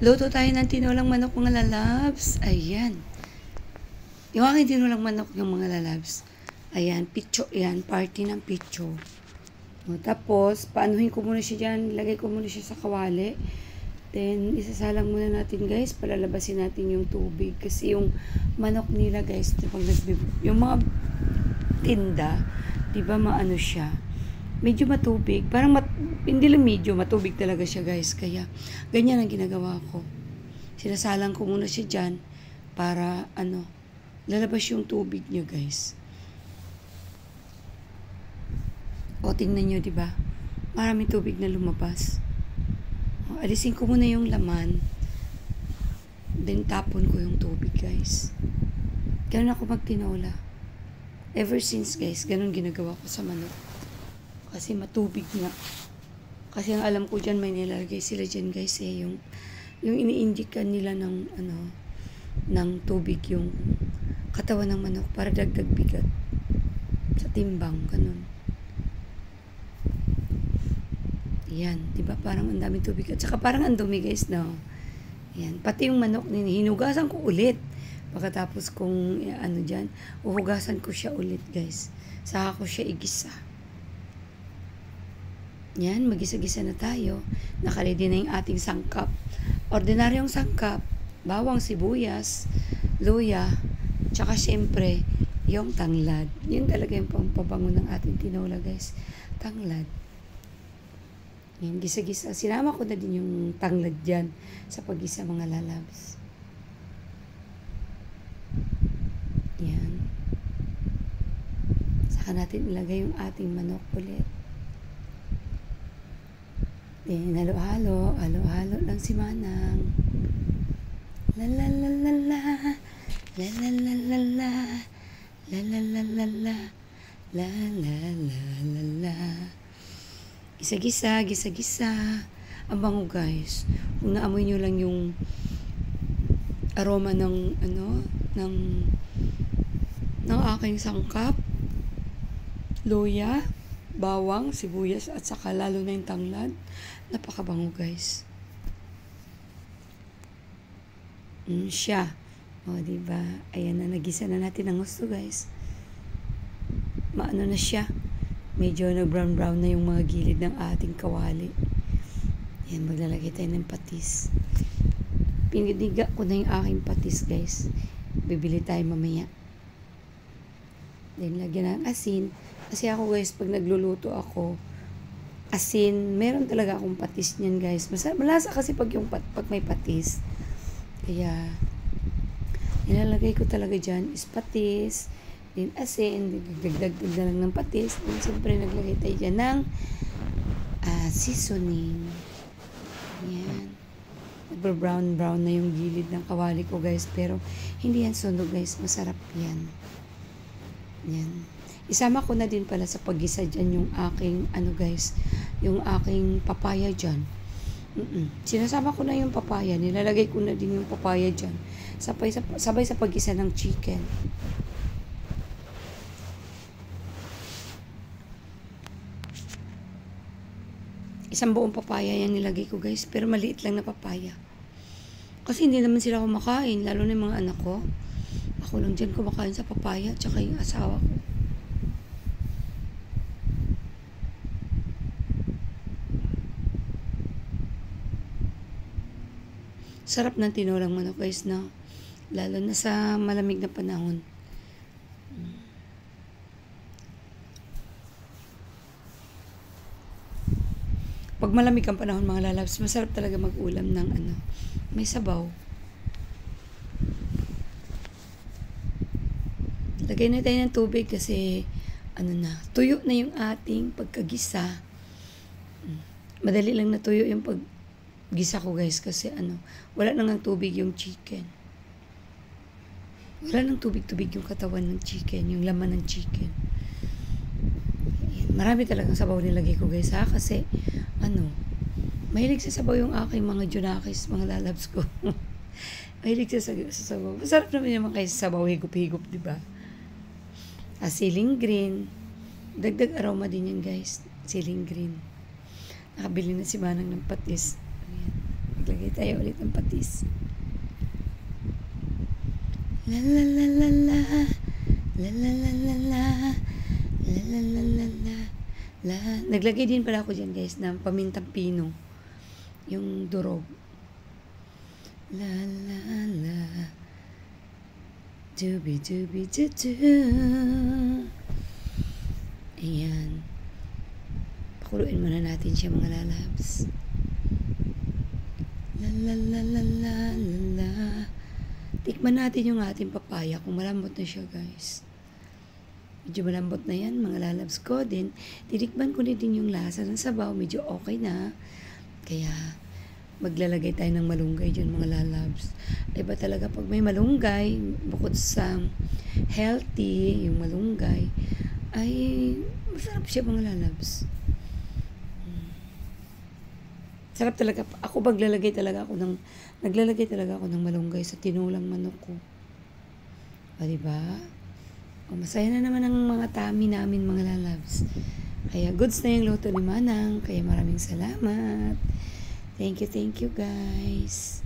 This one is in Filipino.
Luto tayo ng tinulang manok mga lalabs. Ayan. Yung aking tinulang manok yung mga lalabs. Ayan, pitso yan. Party ng pitso. O, tapos, paanuhin ko muna siya dyan. Lagay ko muna siya sa kawali. Then, isasalang muna natin guys. Palalabasin natin yung tubig. Kasi yung manok nila guys, yung mga tinda, diba maano siya? Medyo matubig. Parang hindi lang medyo, matubig talaga siya guys. Kaya, ganyan ang ginagawa ko. Sinasalang ko muna siya dyan para, lalabas yung tubig niya guys. O, tingnan nyo, diba? Maraming tubig na lumabas. O, alisin ko muna yung laman. Then, tapon ko yung tubig guys. Ganun ako magtinola. Ever since guys, ganun ginagawa ko sa manok. Kasi matubig nga. Kasi ang alam ko dyan, may nilalagay sila dyan guys yung ini-injectan nila ng tubig yung katawan ng manok para dagdag bigat sa timbang, ganun. Yan, diba parang ang daming tubig at saka parang ang dumi guys, no? Yan, pati yung manok, hinugasan ko ulit. Pagkatapos kung dyan, uhugasan ko siya ulit guys. Saka ko siya igisa. Yan, magisa-gisa na tayo. Nakaready na yung ating sangkap. Ordinaryong sangkap, bawang, sibuyas, luya, tsaka syempre, yung tanglad. Yun talaga yung pampabango ng ating tinola guys. Tanglad. Yan, gisa-gisa. Sinama ko na din yung tanglad dyan sa pag-gisa mga lalabs. Yan. Saka natin ilagay yung ating manok ulit. Then, halo-halo lang si Manang. La la la la la, la la la la la, la la la la la, la la la la la. Gisa-gisa, gisa-gisa. Ang bango guys. Kung naamoy nyo lang yung aroma ng aking sangkap, luya, bawang, sibuyas, at saka lalo na yung tanglad. Napakabango guys. Siya. O, diba? Ayan na, nagisa na natin ang gusto guys. Maano na siya. Medyo nag-brown-brown na yung mga gilid ng ating kawali. Ayan, maglalagay tayo ng patis. Pinidiga ko na yung aking patis guys. Bibili tayo mamaya. Then, lagyan ng asin. Kasi ako guys, pag nagluluto ako, asin, meron talaga akong patis niyan guys. Malasa kasi pag may patis. Kaya, nilalagay ko talaga dyan is patis, din asin, dagdag na lang ng patis. Then, siyempre, naglagay tayo dyan ng seasoning. Yan. Nagbe-brown na yung gilid ng kawali ko guys. Pero, hindi yan sunog guys. Masarap yan. Yan. Isama ko na din pala sa paggisa dyan yung aking, guys, yung aking papaya dyan. Sinasama ko na yung papaya. Nilalagay ko na din yung papaya dyan. Sabay sa paggisa ng chicken. Isang buong papaya yan nilagay ko guys. Pero maliit lang na papaya. Kasi hindi naman sila kumakain. Lalo na yung mga anak ko. Ako lang dyan kumakain sa papaya. Tsaka yung asawa ko. Sarap ng tinulang manok guys, no? Lalo na sa malamig na panahon. Pag malamig ang panahon mga lalabs, masarap talaga mag-ulam ng may sabaw. Lagay na tayo ng tubig kasi tuyo na yung ating pagkagisa. Madali lang natuyo yung gisa ko guys kasi wala nang tubig yung chicken. Wala nang tubig-tubig yung katawan ng chicken, yung laman ng chicken. Ayan, marami talagang sabaw nilagay ko guys ha, kasi mahilig sa sabaw yung aking mga junakis, mga lalabs ko. Mahilig sa sabaw. Masarap naman naman kayo sa sabaw, higop-higop, di ba? Siling green. Dagdag aroma din yan guys. Siling green. Nakabili na si Manang ng patis. Ayan. Maglagay tayo ulit ng patis. La la la la la. La la la la la. La la la la la. La. Naglagay din pala ako dyan guys ng pamintang pino. Yung durog. La la la. Dubi dubi du du. Ayan. Pakuluin muna natin siya mga lalabs. La la la la la la la. Tikman natin yung ating papaya kung malambot na siya guys. Medyo malambot na yan mga lalabs ko. Then tinikman ko din yung lasa ng sabaw. Medyo okay na. Kaya maglalagay tayo ng malunggay dyan mga lalabs. Diba talaga pag may malunggay, bukod sa healthy, yung malunggay, ay masarap siya mga lalabs. Sarap talaga. Ako naglalagay talaga ako ng malunggay sa tinulang manok ko. O diba? O, masaya na naman ang mga tummy namin mga lalabs. Kaya goods na yung luto ni Manang. Kaya maraming salamat. Thank you guys.